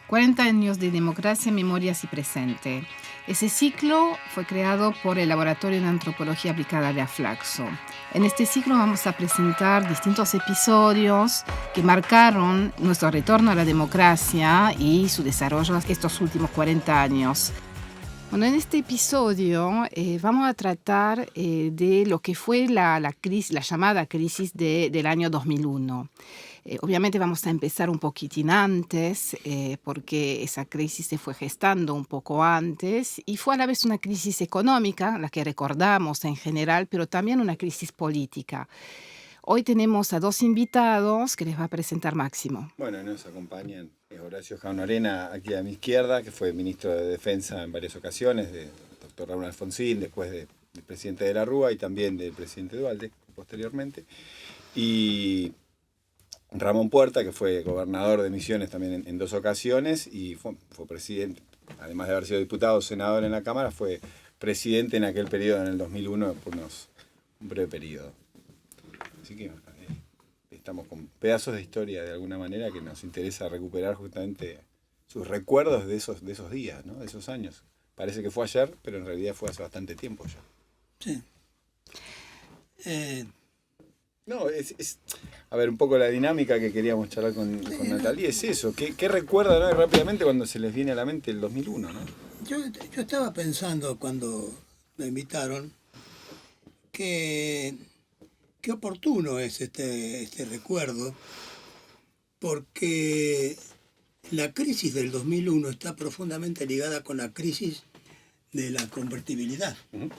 40 años de democracia, memorias y presente. Ese ciclo fue creado por el Laboratorio de Antropología Aplicada de Aflaxo. En este ciclo vamos a presentar distintos episodios que marcaron nuestro retorno a la democracia y su desarrollo estos últimos 40 años. Bueno, en este episodio vamos a tratar de lo que fue la llamada crisis del año 2001. Obviamente vamos a empezar un poquitín antes, porque esa crisis se fue gestando un poco antes y fue a la vez una crisis económica, la que recordamos en general, pero también una crisis política. Hoy tenemos a dos invitados que les va a presentar Máximo. Bueno, nos acompañan Horacio Jaunarena, aquí a mi izquierda, que fue ministro de Defensa en varias ocasiones, del doctor Raúl Alfonsín, después del presidente de la Rúa y también del presidente Dualde, posteriormente. Y Ramón Puerta, que fue gobernador de Misiones también en dos ocasiones y fue presidente, además de haber sido diputado, senador en la Cámara, fue presidente en aquel periodo, en el 2001, por un breve periodo. Así que estamos con pedazos de historia de alguna manera que nos interesa recuperar justamente sus recuerdos de esos días, ¿no? De esos años. Parece que fue ayer, pero en realidad fue hace bastante tiempo ya. Sí. No, a ver, un poco la dinámica que queríamos charlar con Natalia es eso. ¿Qué recuerdan, ¿no? Rápidamente cuando se les viene a la mente el 2001, ¿no? Yo estaba pensando cuando me invitaron que qué oportuno es este recuerdo, porque la crisis del 2001 está profundamente ligada con la crisis de la convertibilidad. Uh-huh.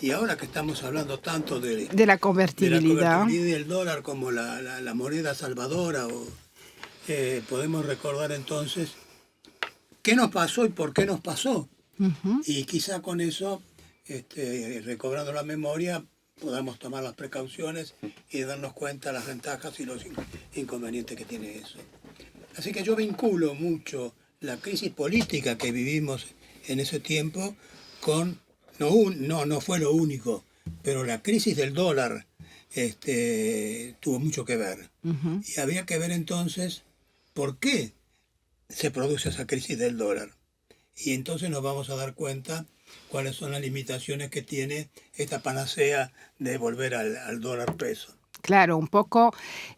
Y ahora que estamos hablando tanto de la convertibilidad del dólar como la moneda salvadora, podemos recordar entonces qué nos pasó y por qué nos pasó. Uh-huh. Y quizá con eso, recobrando la memoria, podamos tomar las precauciones y darnos cuenta de las ventajas y los inconvenientes que tiene eso. Así que yo vinculo mucho la crisis política que vivimos en ese tiempo con... No fue lo único, pero la crisis del dólar tuvo mucho que ver. Uh-huh. Y había que ver entonces por qué se produce esa crisis del dólar. Y entonces nos vamos a dar cuenta cuáles son las limitaciones que tiene esta panacea de volver al dólar peso. Claro,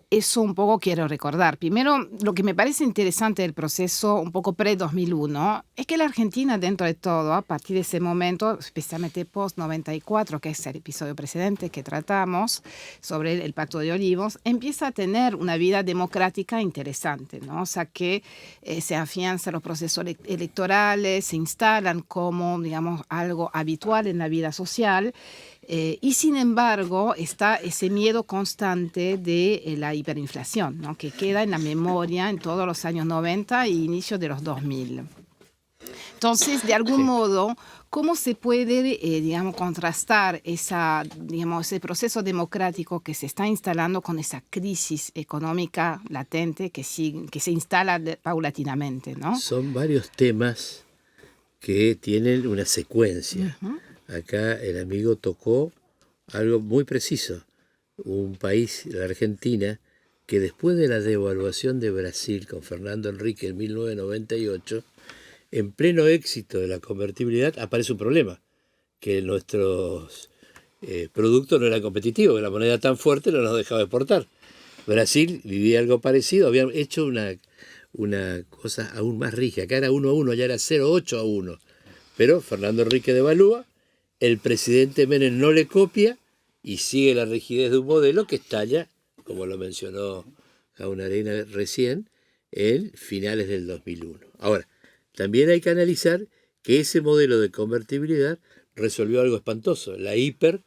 eso quiero recordar. Primero, lo que me parece interesante del proceso un poco pre-2001 es que la Argentina, dentro de todo, a partir de ese momento, especialmente post-94, que es el episodio precedente que tratamos sobre el Pacto de Olivos, empieza a tener una vida democrática interesante, ¿no? O sea, que se afianzan los procesos electorales, se instalan como, digamos, algo habitual en la vida social. Y sin embargo está ese miedo constante de la hiperinflación, ¿no? Que queda en la memoria en todos los años 90 e inicio de los 2000. Entonces, de algún modo, ¿cómo se puede, contrastar ese proceso democrático que se está instalando con esa crisis económica latente que se instala paulatinamente, ¿no? Son varios temas que tienen una secuencia. Uh-huh. Acá el amigo tocó algo muy preciso. Un país, la Argentina, que después de la devaluación de Brasil con Fernando Henrique en 1998, en pleno éxito de la convertibilidad, aparece un problema, que nuestros productos no eran competitivos, que la moneda tan fuerte no nos dejaba exportar. Brasil vivía algo parecido, habían hecho una cosa aún más rígida. Acá era 1-1, ya era 0-8-1. Pero Fernando Henrique devalúa, el presidente Menem no le copia y sigue la rigidez de un modelo que estalla, como lo mencionó Jaunarena recién, en finales del 2001. Ahora, también hay que analizar que ese modelo de convertibilidad resolvió algo espantoso, la hiper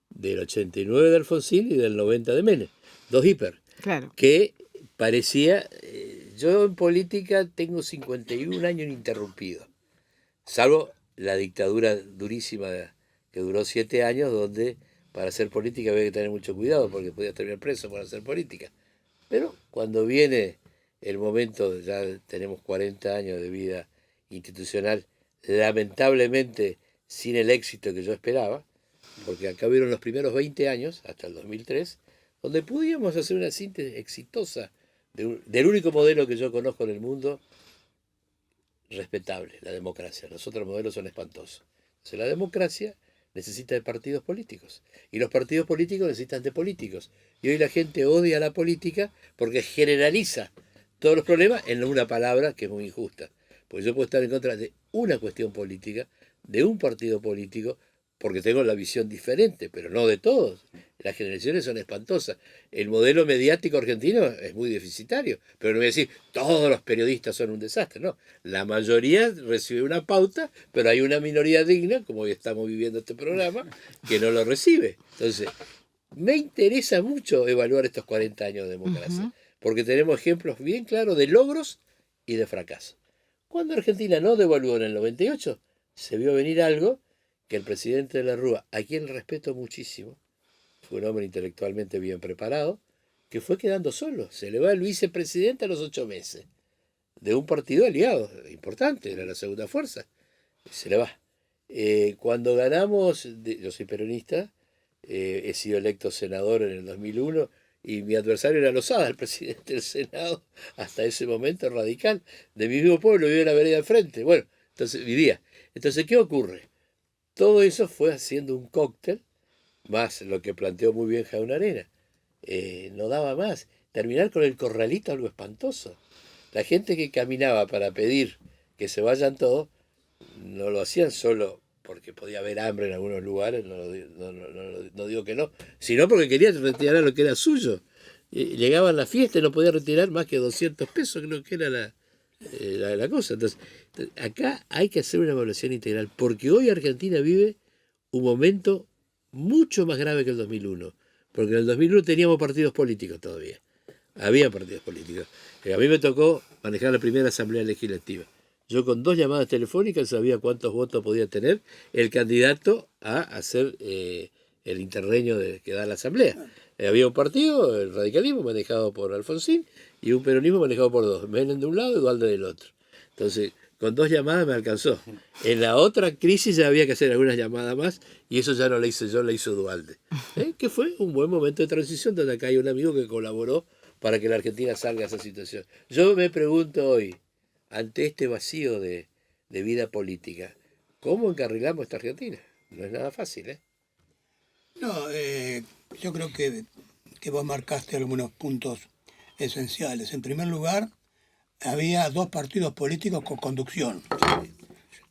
del 89 de Alfonsín y del 90 de Menem. Dos hiper. Claro. Que parecía... yo en política tengo 51 años ininterrumpidos, salvo la dictadura durísima que duró 7 años, donde para hacer política había que tener mucho cuidado porque podías terminar preso por hacer política. Pero cuando viene el momento, ya tenemos 40 años de vida institucional, lamentablemente sin el éxito que yo esperaba, porque acá hubieron los primeros 20 años, hasta el 2003, donde pudimos hacer una síntesis exitosa del único modelo que yo conozco en el mundo respetable, la democracia. Los otros modelos son espantosos. Entonces la democracia necesita de partidos políticos. Y los partidos políticos necesitan de políticos. Y hoy la gente odia la política porque generaliza todos los problemas en una palabra que es muy injusta. Porque yo puedo estar en contra de una cuestión política, de un partido político, porque tengo la visión diferente, pero no de todos. Las generaciones son espantosas. El modelo mediático argentino es muy deficitario, pero no voy a decir todos los periodistas son un desastre, no. La mayoría recibe una pauta, pero hay una minoría digna, como hoy estamos viviendo este programa, que no lo recibe. Entonces, me interesa mucho evaluar estos 40 años de democracia, porque tenemos ejemplos bien claros de logros y de fracaso. Cuando Argentina no devaluó en el 98, se vio venir algo que el presidente de la Rúa, a quien respeto muchísimo, fue un hombre intelectualmente bien preparado, que fue quedando solo. Se le va el vicepresidente a los 8 meses, de un partido aliado, importante, era la segunda fuerza. Se le va. Cuando ganamos, yo soy peronista, he sido electo senador en el 2001, y mi adversario era Lozada, el presidente del Senado, hasta ese momento radical, de mi mismo pueblo, vivía en la vereda enfrente. Bueno, entonces vivía. Entonces, ¿qué ocurre? Todo eso fue haciendo un cóctel, más lo que planteó muy bien Jaun Arena. No daba más. Terminar con el corralito, algo espantoso. La gente que caminaba para pedir que se vayan todos, no lo hacían solo porque podía haber hambre en algunos lugares, no digo que no, sino porque querían retirar lo que era suyo. Llegaban a la fiesta y no podía retirar más que 200 pesos, creo que era la cosa. Entonces, acá hay que hacer una evaluación integral, porque hoy Argentina vive un momento mucho más grave que el 2001, porque en el 2001 teníamos partidos políticos todavía, había partidos políticos. A mí me tocó manejar la primera asamblea legislativa. Yo con 2 llamadas telefónicas sabía cuántos votos podía tener el candidato a hacer el interreño que da la asamblea. Había un partido, el radicalismo, manejado por Alfonsín, y un peronismo manejado por 2, Menem de un lado y Duhalde del otro. Entonces, con 2 llamadas me alcanzó. En la otra crisis ya había que hacer algunas llamadas más, y eso ya no la hice yo, la hizo Duhalde. Que fue un buen momento de transición, donde acá hay un amigo que colaboró para que la Argentina salga de esa situación. Yo me pregunto hoy, ante este vacío de vida política, ¿cómo encarrilamos esta Argentina? No es nada fácil, ¿eh? No, yo creo que vos marcaste algunos puntos esenciales. En primer lugar, había 2 partidos políticos con conducción,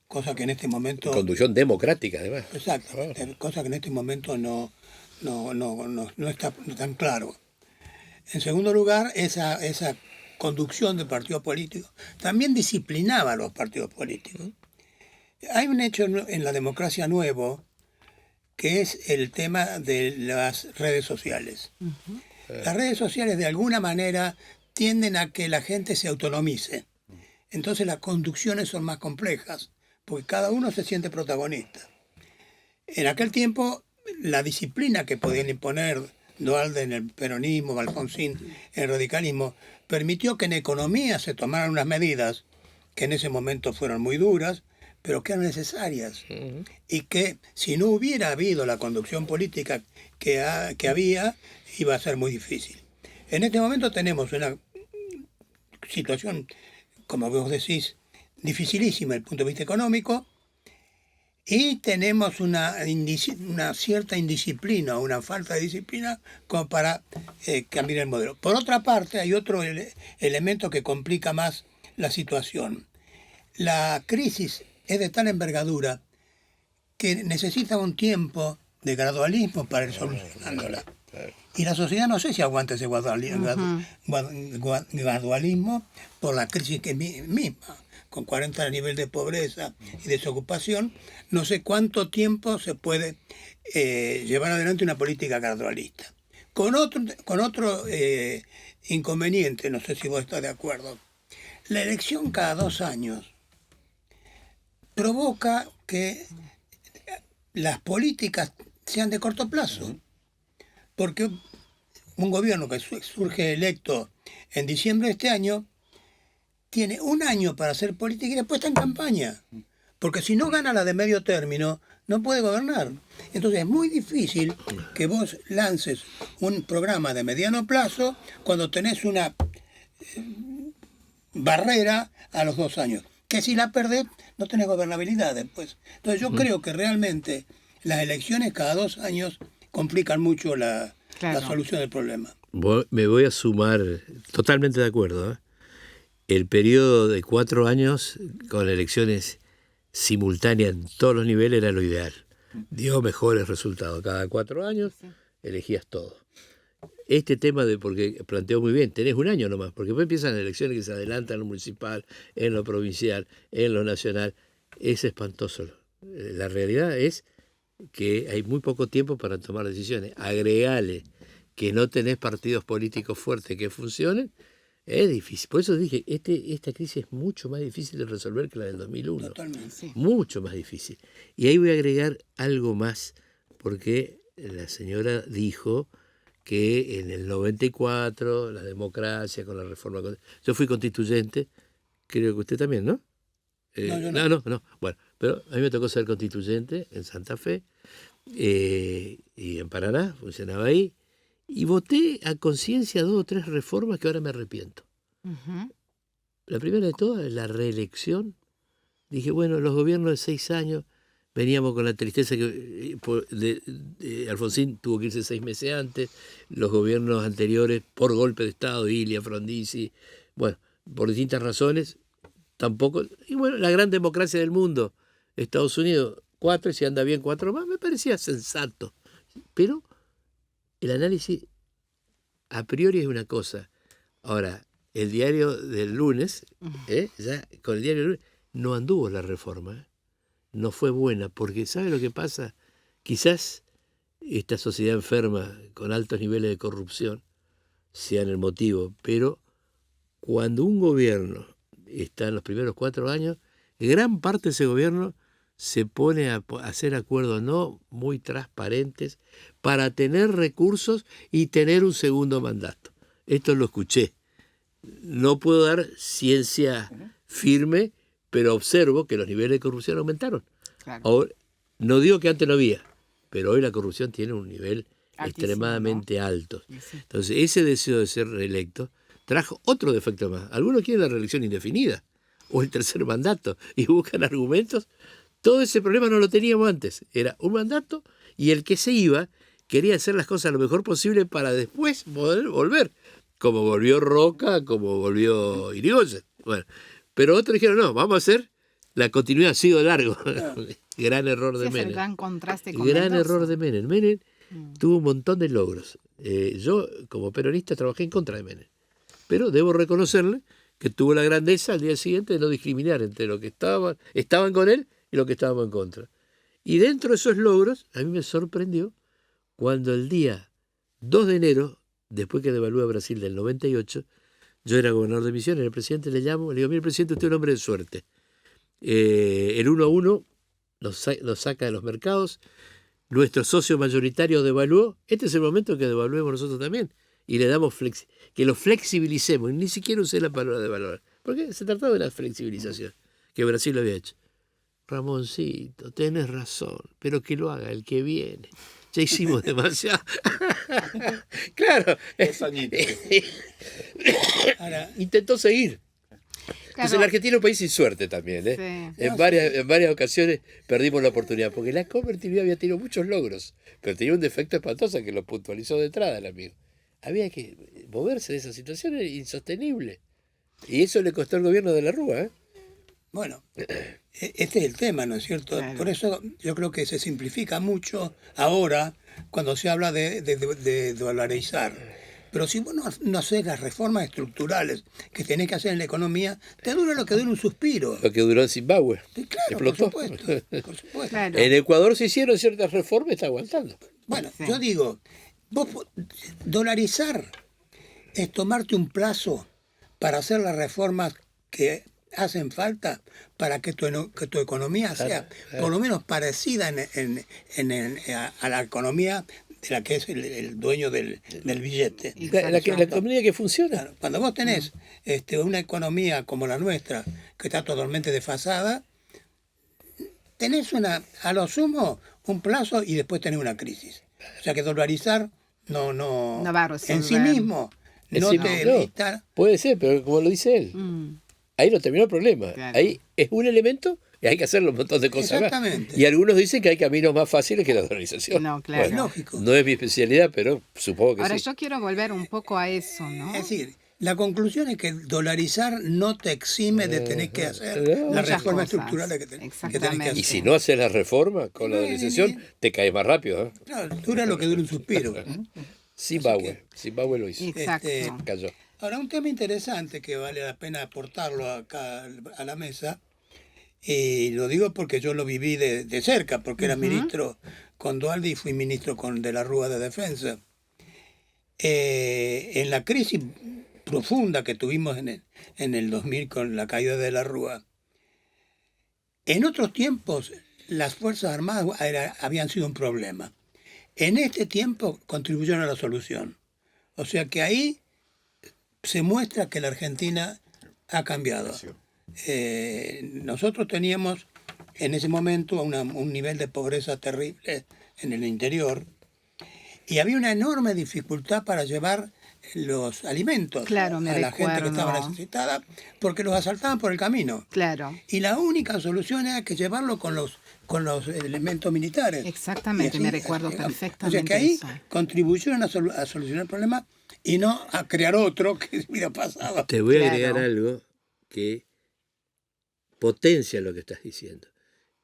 cosa que en este momento... Conducción democrática, además. Exacto, cosa que en este momento no está tan claro. En segundo lugar, esa conducción de partidos políticos también disciplinaba a los partidos políticos. Hay un hecho en la democracia nuevo, que es el tema de las redes sociales. Las redes sociales de alguna manera tienden a que la gente se autonomice. Entonces las conducciones son más complejas, porque cada uno se siente protagonista. En aquel tiempo, la disciplina que podían imponer Duhalde en el peronismo, Alfonsín en el radicalismo, permitió que en economía se tomaran unas medidas que en ese momento fueron muy duras, pero que eran necesarias, y que si no hubiera habido la conducción política que había, iba a ser muy difícil. En este momento tenemos una situación, como vos decís, dificilísima desde el punto de vista económico, y tenemos una cierta indisciplina, una falta de disciplina como para cambiar el modelo. Por otra parte, hay otro elemento que complica más la situación. La crisis es de tal envergadura que necesita un tiempo de gradualismo para ir solucionándola. Y la sociedad no sé si aguanta ese gradualismo por la crisis que misma, con 40 a nivel de pobreza y desocupación, no sé cuánto tiempo se puede llevar adelante una política gradualista. Con otro inconveniente, no sé si vos estás de acuerdo, la elección cada 2 años provoca que las políticas sean de corto plazo, porque un gobierno que surge electo en diciembre de este año tiene 1 año para hacer política y después está en campaña, porque si no gana la de medio término no puede gobernar. Entonces es muy difícil que vos lances un programa de mediano plazo cuando tenés una barrera a los 2 años. que si la perdés no tenés gobernabilidad después. Entonces yo creo que realmente las elecciones cada 2 años complican mucho la solución del problema. Me voy a sumar, totalmente de acuerdo, ¿eh? El periodo de 4 años con elecciones simultáneas en todos los niveles era lo ideal. Dio mejores resultados. Cada 4 años elegías todo. Este tema porque planteó muy bien, tenés 1 año nomás, porque después empiezan las elecciones que se adelantan en lo municipal, en lo provincial, en lo nacional. Es espantoso. La realidad es que hay muy poco tiempo para tomar decisiones. Agregale que no tenés partidos políticos fuertes que funcionen, es difícil. Por eso dije, esta crisis es mucho más difícil de resolver que la del 2001. Totalmente. Sí. Mucho más difícil. Y ahí voy a agregar algo más, porque la señora dijo que en el 94, la democracia con la reforma... Yo fui constituyente, creo que usted también, ¿no? No. Bueno, pero a mí me tocó ser constituyente en Santa Fe y en Paraná, funcionaba ahí. Y voté a conciencia 2 o 3 reformas que ahora me arrepiento. La primera de todas es la reelección. Dije, bueno, los gobiernos de 6 años, veníamos con la tristeza que Alfonsín tuvo que irse 6 meses antes, los gobiernos anteriores, por golpe de Estado, Ilia, Frondizi, bueno, por distintas razones, tampoco. Y bueno, la gran democracia del mundo, Estados Unidos, 4, y si anda bien 4 más, me parecía sensato. Pero el análisis a priori es una cosa. Ahora, el diario del lunes, ya con el diario del lunes, no anduvo la reforma. No fue buena, porque ¿sabe lo que pasa? Quizás esta sociedad enferma, con altos niveles de corrupción, sean el motivo, pero cuando un gobierno está en los primeros 4 años, gran parte de ese gobierno se pone a hacer acuerdos no muy transparentes para tener recursos y tener un segundo mandato. Esto lo escuché. No puedo dar ciencia firme, pero observo que los niveles de corrupción aumentaron. Claro. Ahora, no digo que antes no había, pero hoy la corrupción tiene un nivel extremadamente alto. Sí. Entonces, ese deseo de ser reelecto trajo otro defecto más. Algunos quieren la reelección indefinida o el tercer mandato y buscan argumentos. Todo ese problema no lo teníamos antes. Era un mandato y el que se iba quería hacer las cosas lo mejor posible para después poder volver. Como volvió Roca, como volvió Irigoyen. Bueno, pero otros dijeron, no, vamos a hacer la continuidad, ha sido largo. Gran error de Menem. Gran contraste con Gran error de Menem. Menem tuvo un montón de logros. Yo, como peronista, trabajé en contra de Menem. Pero debo reconocerle que tuvo la grandeza al día siguiente de no discriminar entre los que estaban con él y los que estábamos en contra. Y dentro de esos logros, a mí me sorprendió cuando el día 2 de enero, después que devalué a Brasil del 98, yo era gobernador de Misiones, el presidente le llamo, le digo, mire presidente, usted es un hombre de suerte. El 1-1 nos saca de los mercados, nuestro socio mayoritario devaluó, este es el momento que devaluemos nosotros también, y le damos que lo flexibilicemos, y ni siquiera usé la palabra devaluar, porque se trataba de la flexibilización, que Brasil lo había hecho. Ramoncito, tenés razón, pero que lo haga el que viene. Ya hicimos demasiado. Claro. Ahora, intentó seguir. Entonces la Argentina es un país sin suerte también. Sí. En varias ocasiones perdimos la oportunidad, porque la convertibilidad había tenido muchos logros, pero tenía un defecto espantoso que lo puntualizó de entrada el amigo. Había que moverse de esa situación, era insostenible. Y eso le costó al gobierno de la Rúa, ¿eh? Bueno, este es el tema, ¿no es cierto? Claro. Por eso yo creo que se simplifica mucho ahora cuando se habla de dolarizar. Pero si vos no haces las reformas estructurales que tenés que hacer en la economía, te dura lo que dura un suspiro. Lo que duró en Zimbabue. Claro, explotó. Por supuesto. Claro. En Ecuador se hicieron ciertas reformas y está aguantando. Bueno, sí. Yo digo, vos dolarizar es tomarte un plazo para hacer las reformas que hacen falta para que tu economía sea por lo menos parecida a la economía de la que es el dueño del billete. La economía que funciona. Claro, cuando vos tenés una economía como la nuestra, que está totalmente desfasada, tenés a lo sumo un plazo y después tenés una crisis. O sea que dolarizar no va a resolver. En sí mismo no te evita. Puede ser, pero como lo dice él. ahí no terminó el problema. Claro. Ahí es un elemento y hay que hacer un montón de cosas más. Exactamente. Y algunos dicen que hay caminos más fáciles que la dolarización. No, claro. Es lógico. No es mi especialidad, pero supongo que Ahora sí. yo quiero volver un poco a eso, ¿no? Es decir, la conclusión es que dolarizar no te exime de tener que hacer no. las Muchas reformas cosas. estructurales que tenés que Exactamente. hacer. Y si no haces la reforma con la dolarización, te caes más rápido. ¿Eh? Claro, dura lo que dura un suspiro. Zimbabue lo hizo. Exacto. Cayó. Ahora, un tema interesante que vale la pena aportarlo acá a la mesa, y lo digo porque yo lo viví de cerca, porque era ministro con Dualde y fui ministro de la Rúa de Defensa. En la crisis profunda que tuvimos en el 2000 con la caída de la Rúa, en otros tiempos las Fuerzas Armadas habían sido un problema. En este tiempo contribuyeron a la solución. O sea que ahí se muestra que la Argentina ha cambiado. Nosotros teníamos en ese momento un nivel de pobreza terrible en el interior y había una enorme dificultad para llevar los alimentos Claro, me a la gente que estaba recuerdo. necesitada porque los asaltaban por el camino. Claro. Y la única solución era que llevarlo con los elementos militares. Exactamente, Y así, me recuerdo o sea perfectamente que ahí eso. contribuyeron a solucionar el problema y no a crear otro que hubiera pasado. Te voy a Claro. agregar algo que potencia lo que estás diciendo.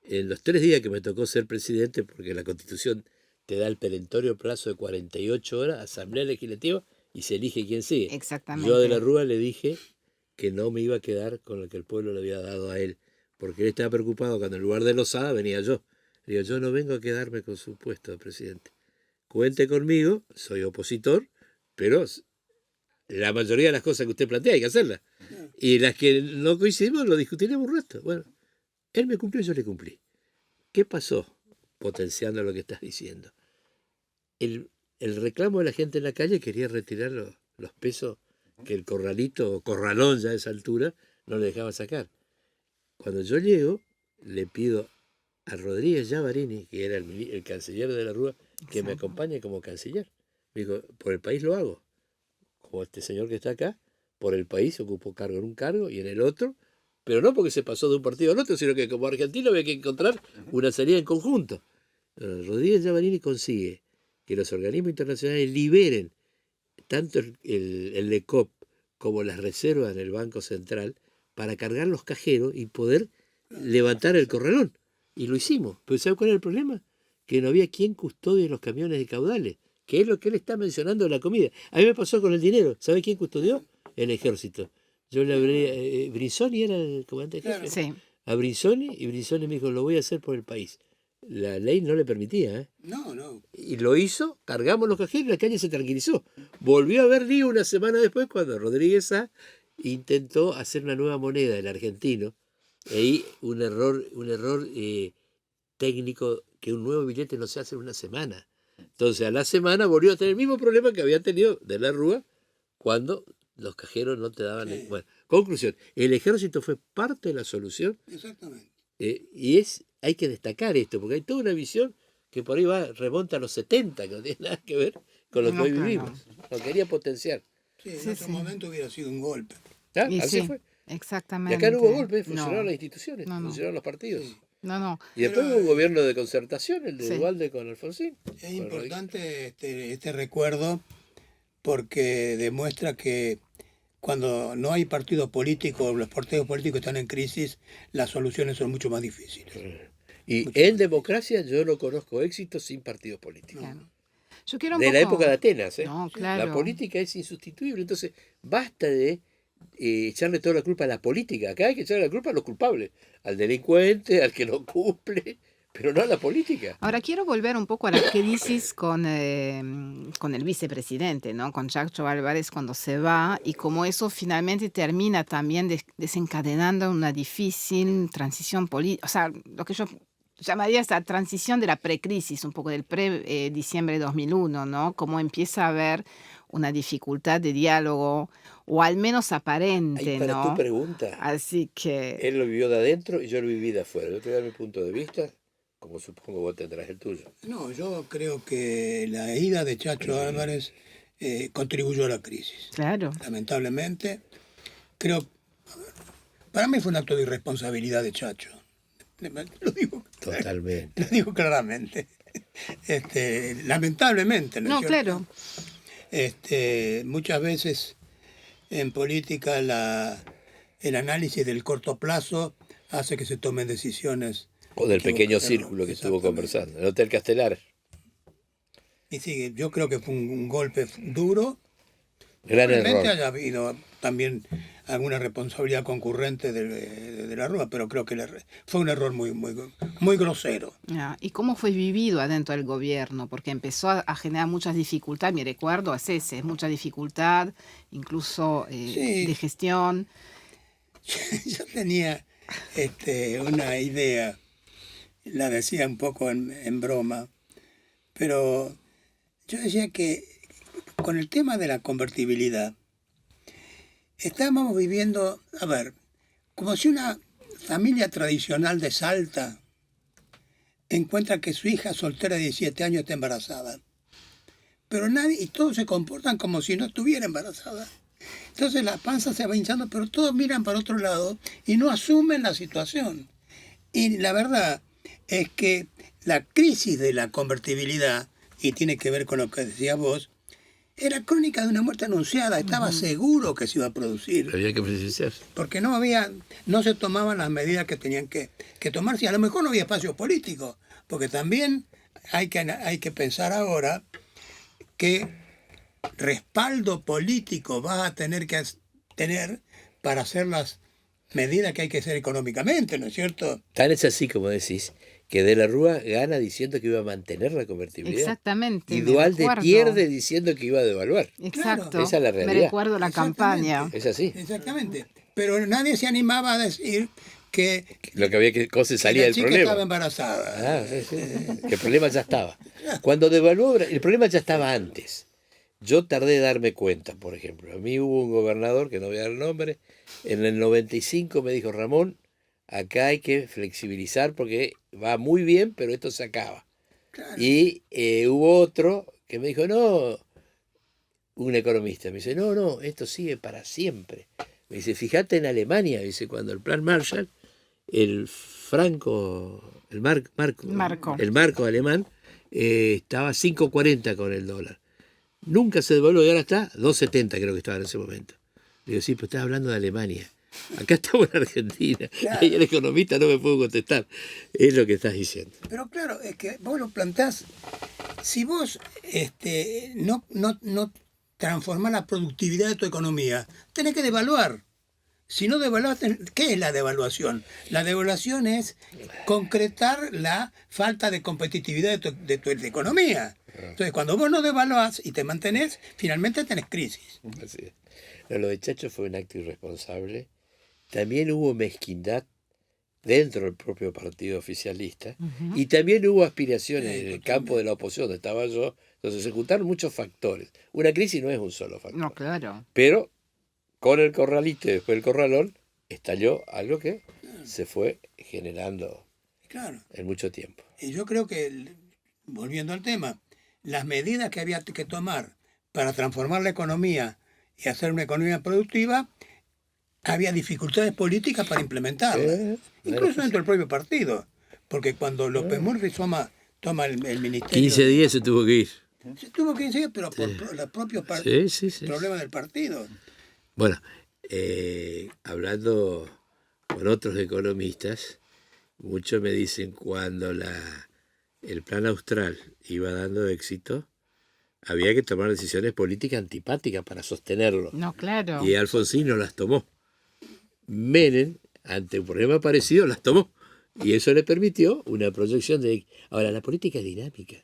En los 3 días que me tocó ser presidente, porque la Constitución te da el perentorio plazo de 48 horas, Asamblea Legislativa, y se elige quién sigue. Exactamente. Yo de la Rúa le dije que no me iba a quedar con lo que el pueblo le había dado a él, porque él estaba preocupado cuando en lugar de Lozada venía yo. Le digo, yo no vengo a quedarme con su puesto de presidente. Cuente conmigo, soy opositor, pero la mayoría de las cosas que usted plantea hay que hacerlas. Y las que no coincidimos lo discutiremos un rato. Bueno, él me cumplió y yo le cumplí. ¿Qué pasó? Potenciando lo que estás diciendo. El reclamo de la gente en la calle quería retirar los pesos que el corralito o corralón ya a esa altura no le dejaba sacar. Cuando yo llego, le pido a Rodríguez Llavarini, que era el canciller de la Rúa, que me acompañe como canciller. Me dijo, por el país lo hago. Como este señor que está acá, por el país ocupó cargo en un cargo y en el otro, pero no porque se pasó de un partido al otro, sino que como argentino había que encontrar una salida en conjunto. Rodríguez Llavarini consigue que los organismos internacionales liberen tanto el LECOP como las reservas en el Banco Central para cargar los cajeros y poder levantar el corralón. Y lo hicimos. Pero ¿sabe cuál era el problema? Que no había quien custodie los camiones de caudales, que es lo que él está mencionando de la comida. A mí me pasó con el dinero. ¿Sabe quién custodió? El ejército. Yo le hablé, Brizzoni era el comandante jefe. Claro. Sí. A Brizzoni, y Brizzoni me dijo, lo voy a hacer por el país. La ley no le permitía, ¿eh? No. Y lo hizo, cargamos los cajeros y la calle se tranquilizó. Volvió a haber lío una semana después cuando Rodríguez A intentó hacer una nueva moneda, el argentino. Y ahí un error técnico, que un nuevo billete no se hace en una semana. Entonces a la semana volvió a tener el mismo problema que había tenido de la Rúa cuando los cajeros no te daban... Sí. Bueno, conclusión, el ejército fue parte de la solución. Exactamente. Y hay que destacar esto, porque hay toda una visión que por ahí remonta a los 70, que no tiene nada que ver con lo que No, hoy claro. vivimos. Lo quería potenciar. Sí, en Sí, otro sí. momento hubiera sido un golpe. ¿Ah? Y Así sí, fue. Y exactamente. acá no hubo golpes, funcionaron No, las instituciones, No, no. funcionaron los partidos. Sí. no. Y después Pero, hubo un gobierno de concertación, el de Sí. Dualde con Alfonsín. Es Con importante este recuerdo porque demuestra que cuando no hay partidos políticos, los partidos políticos están en crisis, las soluciones son mucho más difíciles. Y en democracia yo no conozco éxito sin partidos políticos. Claro. Yo quiero un De la poco- época de Atenas, ¿eh? No, claro. La política es insustituible, entonces basta de echarle toda la culpa a la política. Acá hay que echarle la culpa a los culpables, al delincuente, al que no cumple, pero no a la política. Ahora quiero volver un poco a la crisis con el vicepresidente, ¿no? Con Chacho Álvarez cuando se va y cómo eso finalmente termina también desencadenando una difícil transición política, o sea, lo que yo llamaría esta transición de la precrisis, un poco del pre-diciembre de 2001, ¿no? Cómo empieza a haber una dificultad de diálogo, o al menos aparente, Ahí para ¿no? tu pregunta, Así que... él lo vivió de adentro y yo lo viví de afuera. Yo te voy a dar mi punto de vista, como supongo vos tendrás el tuyo. No, yo creo que la ida de Chacho Álvarez contribuyó a la crisis. Claro. Lamentablemente, creo, Para mí fue un acto de irresponsabilidad de Chacho. Totalmente. Lo digo claramente. Lamentablemente, ¿no es No, cierto? claro. Muchas veces en política el análisis del corto plazo hace que se tomen decisiones O del pequeño equivocadas, ¿no? círculo que estuvo Exactamente. conversando. El Hotel Castelar. Y sí, yo creo que fue un golpe duro. Gran Probablemente error. haya habido también alguna responsabilidad concurrente de la Rúa, pero creo que fue un error muy grosero. Ya, ¿y cómo fue vivido adentro del gobierno? Porque empezó a generar muchas dificultades, mi recuerdo es ese, mucha dificultad, incluso Sí. de gestión. Yo tenía una idea, la decía un poco en broma, pero yo decía que con el tema de la convertibilidad, estábamos viviendo, a ver, como si una familia tradicional de Salta encuentra que su hija soltera de 17 años está embarazada. Pero nadie, y todos se comportan como si no estuviera embarazada. Entonces la panza se va hinchando, pero todos miran para otro lado y no asumen la situación. Y la verdad es que la crisis de la convertibilidad, y tiene que ver con lo que decías vos, era crónica de una muerte anunciada, estaba seguro que se iba a producir, Había que precisar. porque no se tomaban las medidas que tenían que tomarse, y a lo mejor no había espacio político, porque también hay que pensar ahora qué respaldo político vas a tener que tener para hacer las medidas que hay que hacer económicamente, ¿no es cierto? Tan es así como decís, que De la Rúa gana diciendo que iba a mantener la convertibilidad. Exactamente. Y me Duhalde recuerdo. pierde diciendo que iba a devaluar. Exacto. Claro. Esa es la Me realidad. recuerdo la Exactamente. campaña. Es así. Exactamente. Pero nadie se animaba a decir que Lo que había que cosa salía la del chica problema. estaba embarazada. Ah, sí, sí. Que el problema ya estaba. Cuando devaluó, el problema ya estaba antes. Yo tardé en darme cuenta, por ejemplo. A mí hubo un gobernador, que no voy a dar el nombre, en el 95 me dijo, Ramón, acá hay que flexibilizar porque va muy bien, pero esto se acaba. Claro. Y hubo otro que me dijo, no, un economista, me dice, no, esto sigue para siempre. Me dice, fíjate en Alemania, dice, cuando el plan Marshall, el franco, el marco alemán, estaba 5.40 con el dólar. Nunca se devaluó y ahora está 2.70 creo que estaba en ese momento. Le digo, sí, pero estás hablando de Alemania. Acá estamos en Argentina. Claro. Ahí el economista no me puedo contestar. Es lo que estás diciendo. Pero claro, es que vos lo plantás, si vos no transformás la productividad de tu economía, tenés que devaluar. Si no devaluás, ¿qué es la devaluación? La devaluación es concretar la falta de competitividad de tu economía. Entonces, cuando vos no devaluás y te mantenés, finalmente tenés crisis. Así es. No, lo de Chacho fue un acto irresponsable. También hubo mezquindad dentro del propio partido oficialista y también hubo aspiraciones en el campo de la oposición, donde estaba yo. Entonces se juntaron muchos factores. Una crisis no es un solo factor. No, claro. Pero con el corralito y después el corralón estalló algo que se fue generando Claro. en mucho tiempo. Y yo creo que, volviendo al tema, las medidas que había que tomar para transformar la economía y hacer una economía productiva, había dificultades políticas para implementarlas. Incluso dentro del propio partido. Porque cuando López Murphy toma el ministerio... 15 días se tuvo que ir. Se tuvo 15 días, pero por los propios Sí. problemas del partido. Bueno, hablando con otros economistas, muchos me dicen cuando el plan austral iba dando éxito, había que tomar decisiones políticas antipáticas para sostenerlo. No, claro. Y Alfonsín no las tomó. Menem, ante un problema parecido, las tomó. Y eso le permitió una proyección de... Ahora, la política es dinámica.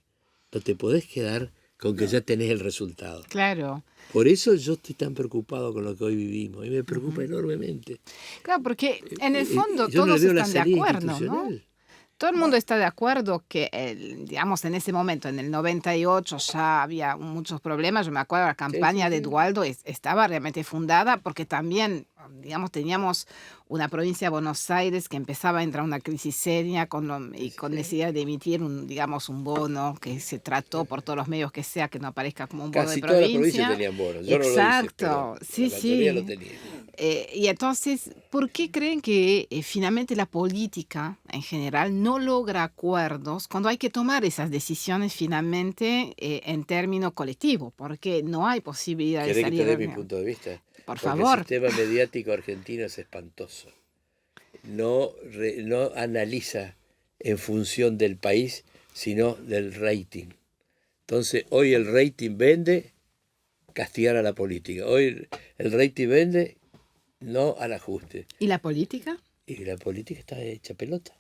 No te podés quedar con que ya tenés el resultado. Claro. Por eso yo estoy tan preocupado con lo que hoy vivimos. Y me preocupa enormemente. Claro, porque en el fondo Yo no todos veo la están de salida acuerdo, ¿no? institucional. Todo el mundo está de acuerdo que, digamos, en ese momento, en el 98, ya había muchos problemas. Yo me acuerdo, la campaña de Duhalde estaba realmente fundada porque también, digamos, teníamos una provincia de Buenos Aires que empezaba a entrar en una crisis seria con necesidad de emitir un bono que se trató por todos los medios que sea que no aparezca como un bono Casi de todas las provincia. provincias tenían bonos. Yo Exacto, no lo hice, pero sí, la mayoría sí. lo tenía. Y entonces, ¿por qué creen que finalmente la política en general no logra acuerdos cuando hay que tomar esas decisiones finalmente en términos colectivos? Porque no hay posibilidad de ¿Querés que salir te de dé mi reunión. punto de vista? Por Porque el favor. sistema mediático argentino es espantoso. No analiza en función del país, sino del rating. Entonces, hoy el rating vende castigar a la política. Hoy el rating vende no al ajuste. ¿Y la política? Y la política está hecha pelota.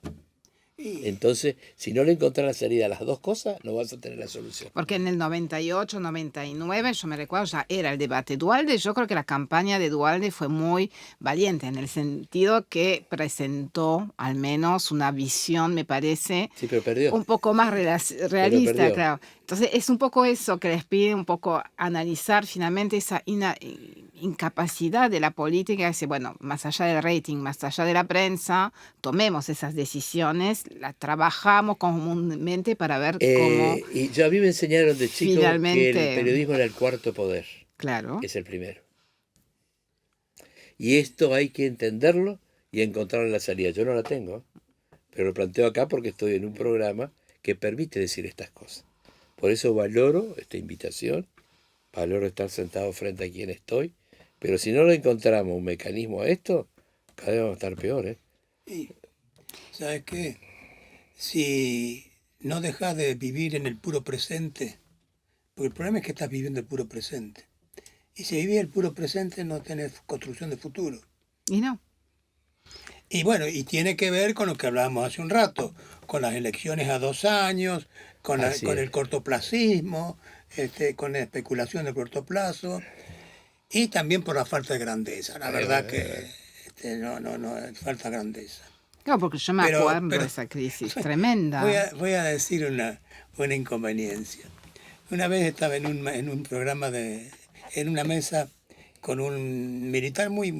Y, Entonces, si no le encontrás la salida a las dos cosas, no vas a tener la solución. Porque en el 98, 99, yo me recuerdo, ya era el debate. Dualde, yo creo que la campaña de Dualde fue muy valiente en el sentido que presentó al menos una visión, me parece, Sí, pero perdió. un poco más realista, perdió. claro. Entonces es un poco eso que les pide un poco analizar finalmente esa incapacidad de la política, decir, bueno, más allá del rating, más allá de la prensa, tomemos esas decisiones, las trabajamos comúnmente para ver cómo Y a mí me enseñaron de chico que finalmente, el periodismo era el cuarto poder, claro. es el primero. Y esto hay que entenderlo y encontrar la salida. Yo no la tengo, pero lo planteo acá porque estoy en un programa que permite decir estas cosas. Por eso valoro esta invitación, valoro estar sentado frente a quien estoy, pero si no le encontramos un mecanismo a esto, cada vez vamos a estar peor, ¿eh? y, ¿sabes qué? Si no dejas de vivir en el puro presente, porque el problema es que estás viviendo el puro presente. Y si vivís el puro presente no tenés construcción de futuro. Y no. Y bueno, y tiene que ver con lo que hablábamos hace un rato, con las elecciones a 2 años, con el cortoplacismo, con la especulación de corto plazo, y también por la falta de grandeza. La verdad que no, falta grandeza. Claro, porque yo me acuerdo de esa crisis tremenda. Voy a decir una inconveniencia. Una vez estaba en un programa en una mesa con un militar muy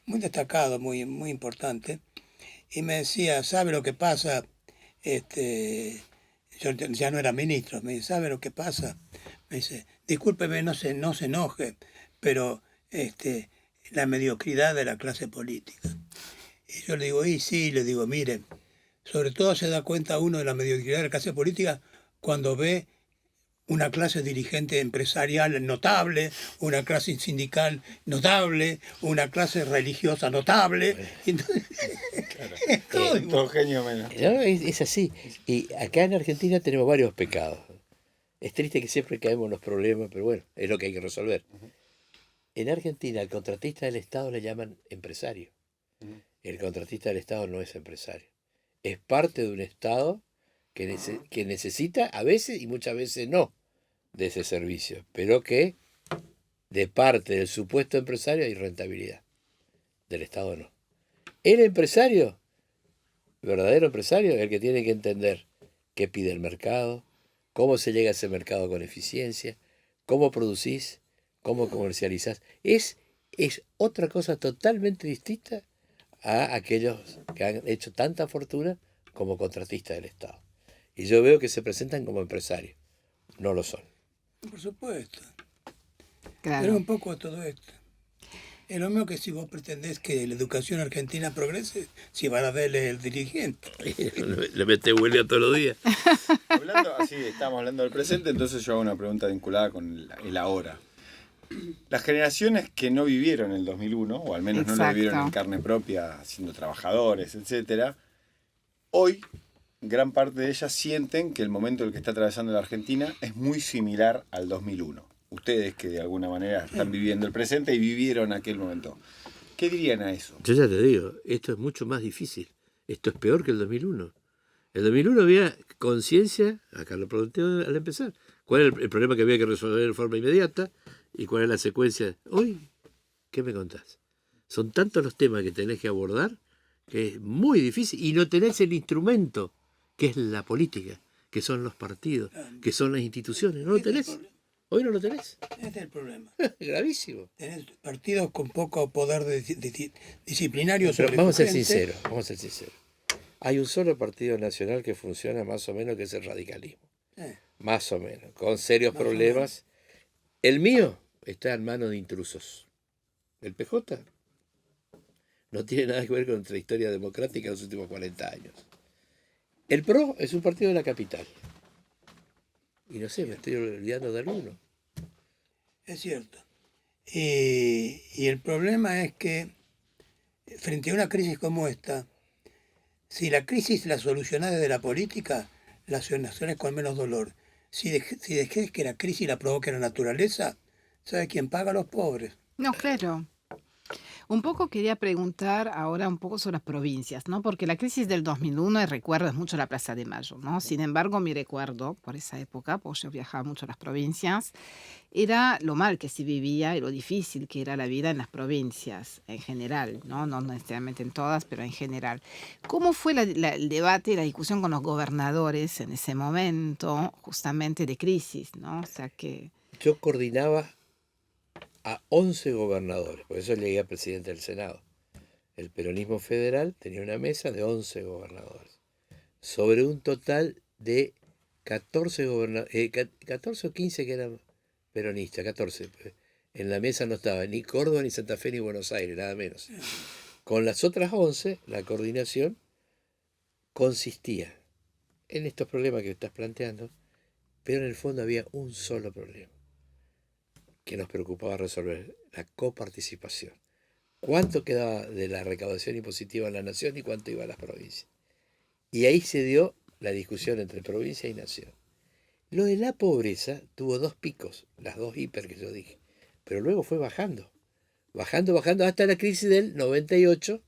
destacado, muy importante, y me decía, ¿sabe lo que pasa? Yo ya no era ministro, me dice, ¿sabe lo que pasa? Me dice, discúlpeme, no se enoje, pero la mediocridad de la clase política. Y yo le digo, sí, le digo, mire, sobre todo se da cuenta uno de la mediocridad de la clase política cuando ve una clase dirigente empresarial notable, una clase sindical notable, una clase religiosa notable. Entonces, claro. Todo genio menos. No, es así. Y acá en Argentina tenemos varios pecados. Es triste que siempre caemos en los problemas, pero bueno, es lo que hay que resolver. En Argentina al contratista del Estado le llaman empresario. El contratista del Estado no es empresario. Es parte de un Estado que necesita a veces y muchas veces no de ese servicio, pero que de parte del supuesto empresario hay rentabilidad. Del Estado no. El empresario, verdadero empresario, es el que tiene que entender qué pide el mercado, cómo se llega a ese mercado con eficiencia, cómo producís, cómo comercializás. Es otra cosa totalmente distinta a aquellos que han hecho tanta fortuna como contratistas del Estado. Y yo veo que se presentan como empresarios. No lo son. por supuesto. Claro. Pero un poco todo esto. Es lo mismo que si vos pretendés que la educación argentina progrese, si Baradel es el dirigente. Le mete huelga todos los días. Estamos hablando del presente, entonces yo hago una pregunta vinculada con el ahora. Las generaciones que no vivieron el 2001, o al menos no lo vivieron en carne propia, siendo trabajadores, etcétera, hoy gran parte de ellas sienten que el momento en el que está atravesando la Argentina es muy similar al 2001. Ustedes que de alguna manera están viviendo el presente y vivieron aquel momento, ¿qué dirían a eso? Yo ya te digo, esto es mucho más difícil. Esto es peor que el 2001. El 2001 había conciencia, acá lo pregunté al empezar, cuál era el problema que había que resolver de forma inmediata y cuál es la secuencia. Hoy, ¿qué me contás? Son tantos los temas que tenés que abordar que es muy difícil y no tenés el instrumento que es la política, que son los partidos, que son las instituciones. No lo tenés. Hoy no lo tenés. Este es el problema. Gravísimo. Tenés partidos con poco poder disciplinario sobre Vamos a ser gente. sinceros. Hay un solo partido nacional que funciona más o menos, que es el radicalismo. Más o menos, con serios problemas. El mío está en manos de intrusos. El PJ no tiene nada que ver con nuestra historia democrática de los últimos 40 años. El PRO es un partido de la capital. Y no sé, me estoy olvidando de alguno. Es cierto. Y el problema es que frente a una crisis como esta, si la crisis la solucionás desde la política, la solucionás con menos dolor. Si dejes que la crisis la provoque la naturaleza, ¿sabe quién paga? Los pobres. No, claro. Un poco quería preguntar ahora un poco sobre las provincias, ¿no? Porque la crisis del 2001, recuerdo, es mucho la Plaza de Mayo, ¿no? Sin embargo, mi recuerdo por esa época, porque yo viajaba mucho a las provincias, era lo mal que se vivía y lo difícil que era la vida en las provincias en general, ¿no? No necesariamente en todas, pero en general. ¿Cómo fue el debate y la discusión con los gobernadores en ese momento, justamente de crisis, ¿no? O sea que... Yo coordinaba a 11 gobernadores, por eso llegué a presidente del Senado. El peronismo federal tenía una mesa de 11 gobernadores, sobre un total de 14 o 15 que eran peronistas, 14. En la mesa no estaba ni Córdoba, ni Santa Fe, ni Buenos Aires, nada menos. Con las otras 11, la coordinación consistía en estos problemas que estás planteando, pero en el fondo había un solo problema que nos preocupaba resolver: la coparticipación. ¿Cuánto quedaba de la recaudación impositiva en la nación y cuánto iba a las provincias? Y ahí se dio la discusión entre provincia y nación. Lo de la pobreza tuvo dos picos, las dos hiper que yo dije, pero luego fue bajando hasta la crisis del 98,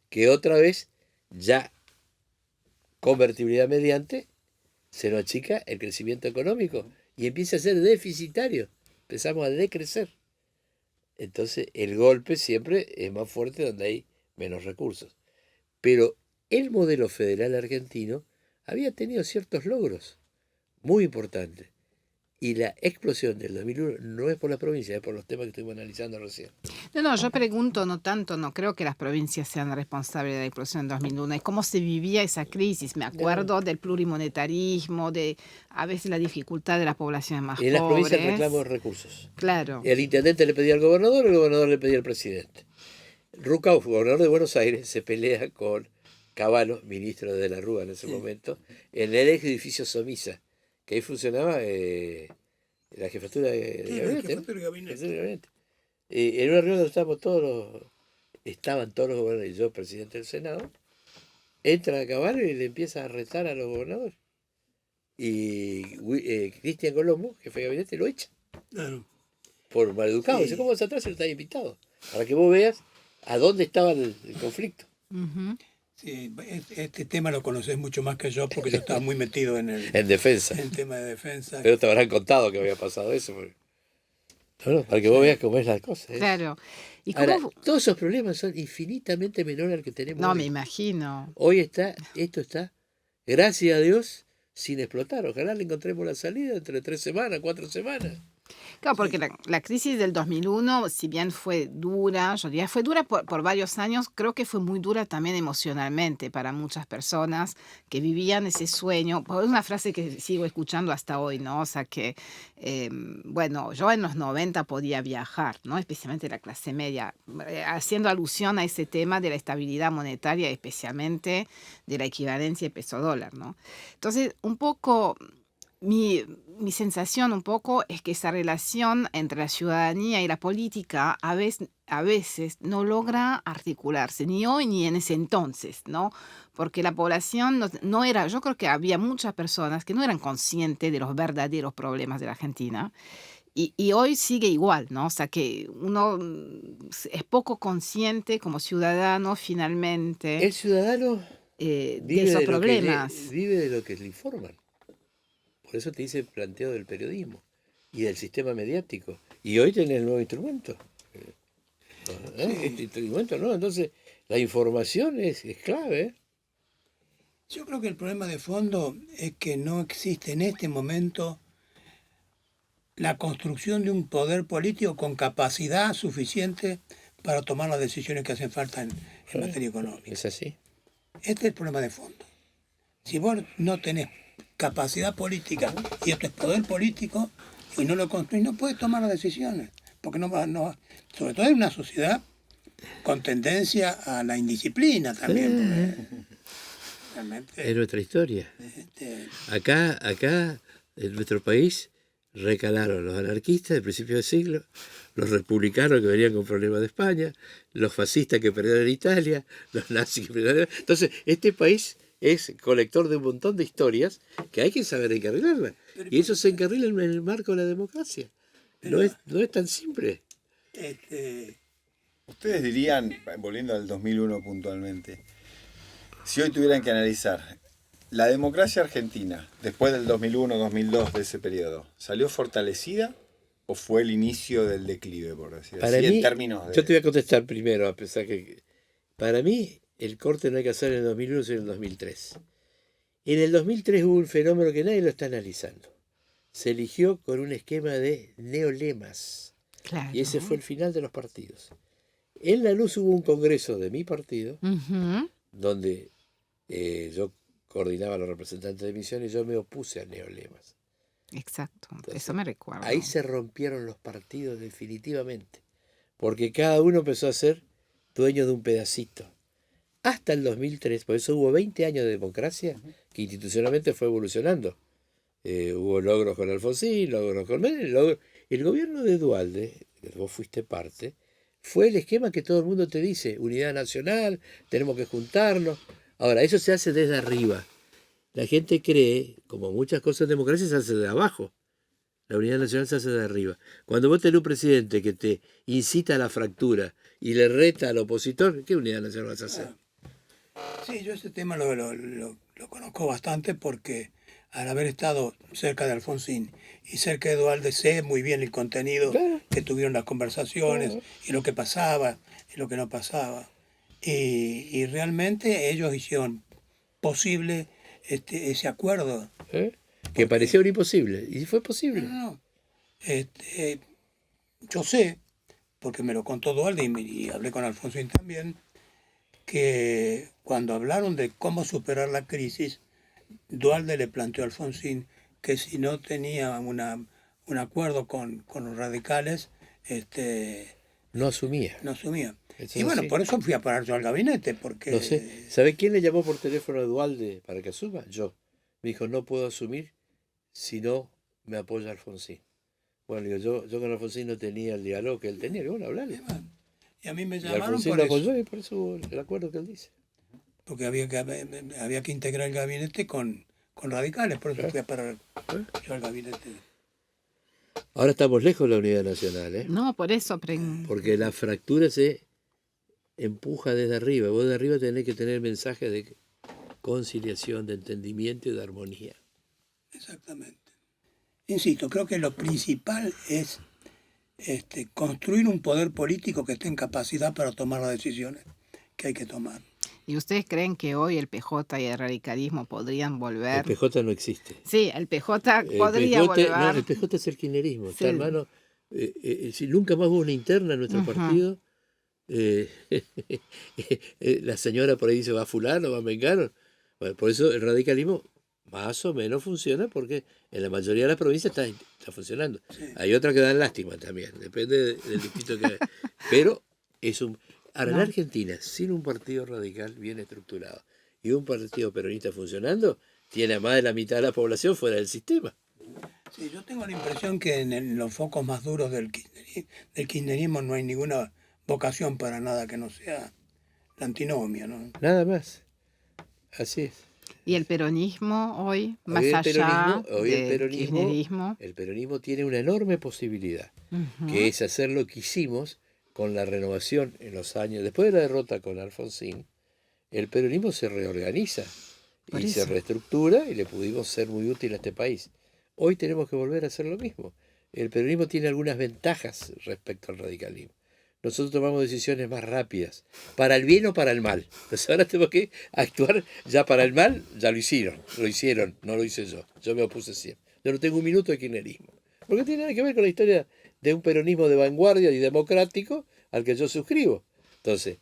que otra vez, ya convertibilidad mediante, se nos achica el crecimiento económico y empieza a ser deficitario. Empezamos a decrecer. Entonces el golpe siempre es más fuerte donde hay menos recursos. Pero el modelo federal argentino había tenido ciertos logros muy importantes. Y la explosión del 2001 no es por la provincia, es por los temas que estuvimos analizando recién. No, yo pregunto, no tanto, no creo que las provincias sean responsables de la explosión del 2001, es cómo se vivía esa crisis. Me acuerdo del plurimonetarismo, de a veces la dificultad de las poblaciones más pobres. En las provincias reclamos recursos. Claro. El intendente le pedía al gobernador, el gobernador le pedía al presidente. Rucauf, gobernador de Buenos Aires, se pelea con Cavallo, ministro de la Rúa en ese momento, en el ex edificio Somisa, que ahí funcionaba la jefatura de gabinete. En una reunión donde estaban todos los gobernadores, y yo, presidente del Senado, entra a Cavallo y le empieza a retar a los gobernadores. Y Cristian Colombo, jefe de gabinete, lo echa. Claro. Por maleducado. Sí. Dice, ¿cómo vas atrás si no estás invitado? Para que vos veas a dónde estaba el conflicto. Uh-huh. Sí, este tema lo conocés mucho más que yo porque yo estaba muy metido en defensa. En el tema de defensa. Pero te habrán contado que había pasado eso. Bueno, para que vos veas cómo es la cosa. Claro. ¿Y ahora, cómo... todos esos problemas son infinitamente menores al que tenemos No, hoy. me imagino. Hoy esto está, gracias a Dios, sin explotar. Ojalá le encontremos la salida entre 3 semanas, 4 semanas. Claro, porque la crisis del 2001, si bien fue dura, yo diría, fue dura por varios años, creo que fue muy dura también emocionalmente para muchas personas que vivían ese sueño. Es una frase que sigo escuchando hasta hoy, ¿no? O sea que, bueno, yo en los 90 podía viajar, ¿no? Especialmente la clase media, haciendo alusión a ese tema de la estabilidad monetaria, especialmente de la equivalencia de peso-dólar, ¿no? Entonces, un poco... Mi sensación un poco es que esa relación entre la ciudadanía y la política a veces no logra articularse, ni hoy ni en ese entonces, ¿no? Porque la población no era, yo creo que había muchas personas que no eran conscientes de los verdaderos problemas de la Argentina. Y hoy sigue igual, ¿no? O sea que uno es poco consciente como ciudadano finalmente. El ciudadano de esos problemas. Vive de lo que le informan. Por eso te dice el planteo del periodismo y del sistema mediático. Y hoy tenés el nuevo instrumento. Sí. Este instrumento, ¿no? Entonces, la información es clave. Yo creo que el problema de fondo es que no existe en este momento la construcción de un poder político con capacidad suficiente para tomar las decisiones que hacen falta en materia económica. Es así. Este es el problema de fondo. Si vos no tenés capacidad política y esto es poder político y no lo construís, no puedes tomar las decisiones, porque no, sobre todo en una sociedad con tendencia a la indisciplina también. Porque realmente, Es nuestra historia. este, Acá, en nuestro país, recalaron los anarquistas de principio del siglo, los republicanos que venían con problemas de España, los fascistas que perdieron en Italia, los nazis que perdieron. Entonces, este país es colector de un montón de historias que hay que saber encarrilarlas. Y eso se encarrila en el marco de la democracia. No es tan simple. este, Ustedes dirían, volviendo al 2001 puntualmente, si hoy tuvieran que analizar la democracia argentina, después del 2001-2002, de ese periodo, ¿salió fortalecida o fue el inicio del declive, por decir Para así, mí, en términos de... yo te voy a contestar primero, a pesar que... Para mí, el corte no hay que hacer en el 2001, sino en el 2003. En el 2003 hubo un fenómeno que nadie lo está analizando. Se eligió con un esquema de neolemas. Claro. Y ese fue el final de los partidos. En Lanús hubo un congreso de mi partido, Ujú. donde yo coordinaba a los representantes de misión y yo me opuse a neolemas. Exacto, Entonces, eso me recuerdo. Ahí se rompieron los partidos definitivamente, porque cada uno empezó a ser dueño de un pedacito. Hasta el 2003, por eso hubo 20 años de democracia que institucionalmente fue evolucionando. Hubo logros con Alfonsín, logros con Menem, el gobierno de Duhalde, que vos fuiste parte, fue el esquema que todo el mundo te dice, unidad nacional, tenemos que juntarnos. Ahora, eso se hace desde arriba. La gente cree, como muchas cosas en democracia, se hace de abajo. La unidad nacional se hace de arriba. Cuando vos tenés un presidente que te incita a la fractura y le reta al opositor, ¿qué unidad nacional vas a hacer? sí, yo ese tema lo conozco bastante porque al haber estado cerca de Alfonsín y cerca de Duhalde sé muy bien el contenido Claro. que tuvieron las conversaciones y lo que pasaba y lo que no pasaba. Y realmente ellos hicieron posible ese acuerdo. Que parecía un imposible, y fue posible. No. Yo sé, porque me lo contó Duhalde y hablé con Alfonsín también, que cuando hablaron de cómo superar la crisis, Duhalde le planteó a Alfonsín que si no tenía un acuerdo con los radicales, No asumía. no asumía. Eso Y es bueno, así. por eso fui a parar yo al gabinete, porque No sé, ¿sabe quién le llamó por teléfono a Duhalde para que asuma? Yo. Me dijo, no puedo asumir si no me apoya Alfonsín. Bueno, digo, yo con Alfonsín no tenía el diálogo que él tenía, que bueno, hablarle. y a mí me Y llamaron Alfonsín por lo eso, apoyó y por eso hubo el acuerdo que él dice. porque había que integrar el gabinete con radicales, por eso fui a parar yo al gabinete. Ahora estamos lejos de la unidad nacional, ¿eh? No, por eso. Porque la fractura se empuja desde arriba. Vos de arriba tenés que tener mensajes de conciliación, de entendimiento y de armonía. Exactamente. Insisto, creo que lo principal es construir un poder político que esté en capacidad para tomar las decisiones que hay que tomar. ¿Y ustedes creen que hoy el PJ y el radicalismo podrían El volver? PJ no existe. Sí, el PJ El podría PJ, volver. no, el PJ es el kirchnerismo. Sí. Está, hermano, si nunca más hubo una interna en nuestro Ujú. partido. La señora por ahí dice va a fulano, va a mengano. Bueno, por eso el radicalismo más o menos funciona porque en la mayoría de las provincias está funcionando. Hay otras que dan lástima también, depende del distrito que hay. Pero es un... Ahora, en No. Argentina, sin un partido radical bien estructurado y un partido peronista funcionando, tiene a más de la mitad de la población fuera del sistema. Sí, yo tengo la impresión que en los focos más duros del kirchnerismo no hay ninguna vocación para nada que no sea la antinomia, ¿no? Nada más. Así es. Y el peronismo hoy, más Hoy el allá peronismo, del kirchnerismo. el peronismo tiene una enorme posibilidad, Ujú. que es hacer lo que hicimos con la renovación en los años, después de la derrota con Alfonsín, el peronismo se reorganiza Por y se eso. reestructura y le pudimos ser muy útil a este país. Hoy tenemos que volver a hacer lo mismo. El peronismo tiene algunas ventajas respecto al radicalismo. Nosotros tomamos decisiones más rápidas, para el bien o para el mal. Entonces ahora tenemos que actuar ya para el mal, ya lo hicieron, no lo hice yo me opuse siempre. Yo no tengo un minuto de kirchnerismo, porque tiene nada que ver con la historia de un peronismo de vanguardia y democrático al que yo suscribo. Entonces,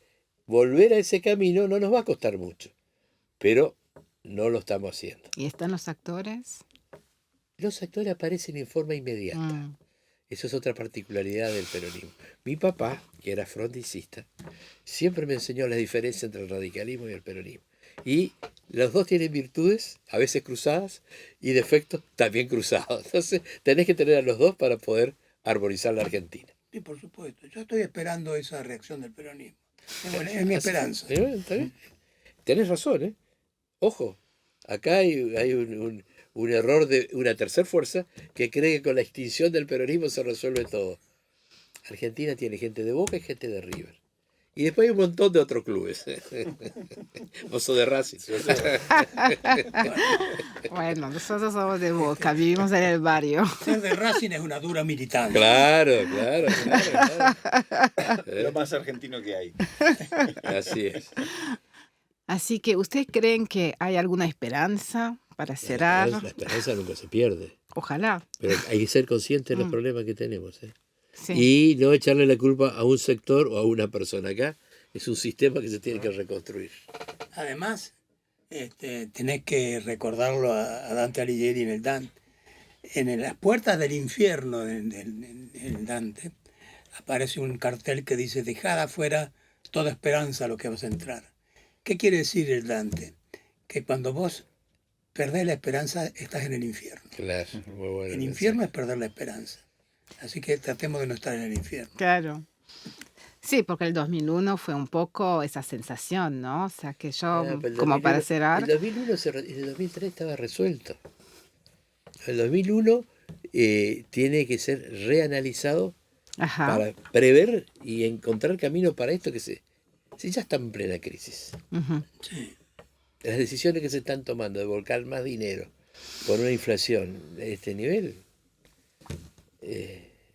volver a ese camino no nos va a costar mucho, pero no lo estamos haciendo. ¿Y están los actores? Los actores aparecen en forma inmediata. Eso es otra particularidad del peronismo. Mi papá, que era frondincista, siempre me enseñó la diferencia entre el radicalismo y el peronismo. Y los dos tienen virtudes, a veces cruzadas, y defectos también cruzados. Entonces, tenés que tener a los dos para poder armonizar la Argentina. Sí, por supuesto. Yo estoy esperando esa reacción del peronismo. Es mi esperanza. ¿Está bien? Tenés razón, ¿eh? Ojo, acá hay un error de una tercera fuerza que cree que con la extinción del peronismo se resuelve todo. Argentina tiene gente de Boca y gente de River. Y después hay un montón de otros clubes. Vos sos de Racing. Bueno, nosotros somos de Boca, vivimos en el barrio. Ser de Racing es una dura militancia. Claro. Lo más argentino que hay. Así es. Así que, ¿ustedes creen que hay alguna esperanza para cerrar? La esperanza nunca se pierde. Ojalá. Pero hay que ser conscientes de los problemas que tenemos, ¿eh? Sí. Y no echarle la culpa a un sector o a una persona. Acá es un sistema que se tiene que reconstruir. Además, tenés que recordarlo a Dante Alighieri en el Dante. En las puertas del infierno en Dante aparece un cartel que dice: dejad afuera toda esperanza a lo que vas a entrar. ¿Qué quiere decir el Dante? Que cuando vos perdés la esperanza, estás en el infierno. Claro, muy bueno. El infierno es perder la esperanza. Así que tratemos de no estar en el infierno. Claro. Sí, porque el 2001 fue un poco esa sensación, ¿no? O sea, que yo, como para cerrar... El 2001 el 2003 estaba resuelto. El 2001 tiene que ser reanalizado para prever y encontrar camino para esto que si ya está en plena crisis. Sí. Las decisiones que se están tomando de volcar más dinero por una inflación de este nivel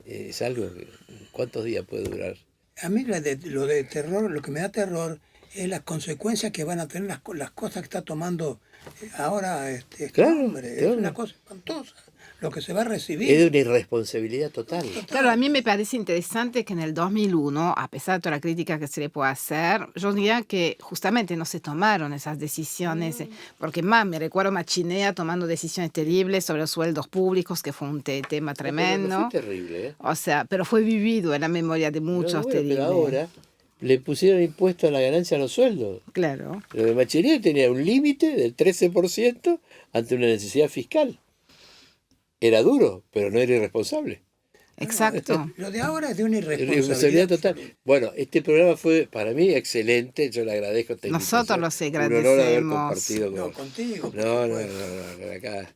es algo que ¿cuántos días puede durar? A mí lo de terror, lo que me da terror es las consecuencias que van a tener las cosas que está tomando ahora Claro, hombre. claro. Es una cosa espantosa lo que se va a recibir. Es de una irresponsabilidad total. Claro, a mí me parece interesante que en el 2001, a pesar de toda la crítica que se le puede hacer, yo diría que justamente no se tomaron esas decisiones, porque más me recuerdo a Machinea tomando decisiones terribles sobre los sueldos públicos, que fue un tema tremendo. No fue terrible, ¿eh? O sea, pero fue vivido en la memoria de muchos terribles. Pero ahora le pusieron impuesto a la ganancia a los sueldos. Claro. Lo de Machinea tenía un límite del 13% ante una necesidad fiscal. Era duro, pero no era irresponsable. Exacto. Lo de ahora es de una Irresponsabilidad total. Bueno, este programa fue para mí excelente. Yo le agradezco esta Nosotros invitación. los Un honor haber agradecemos. compartido No, contigo. por No, supuesto. acá.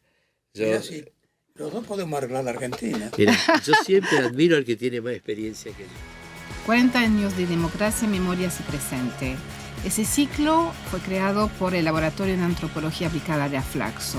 Mira, si los dos podemos arreglar la Argentina. Mira, yo siempre admiro al que tiene más experiencia que yo. 40 años de democracia, memorias y presente. Ese ciclo fue creado por el Laboratorio de Antropología Aplicada de Aflaxo.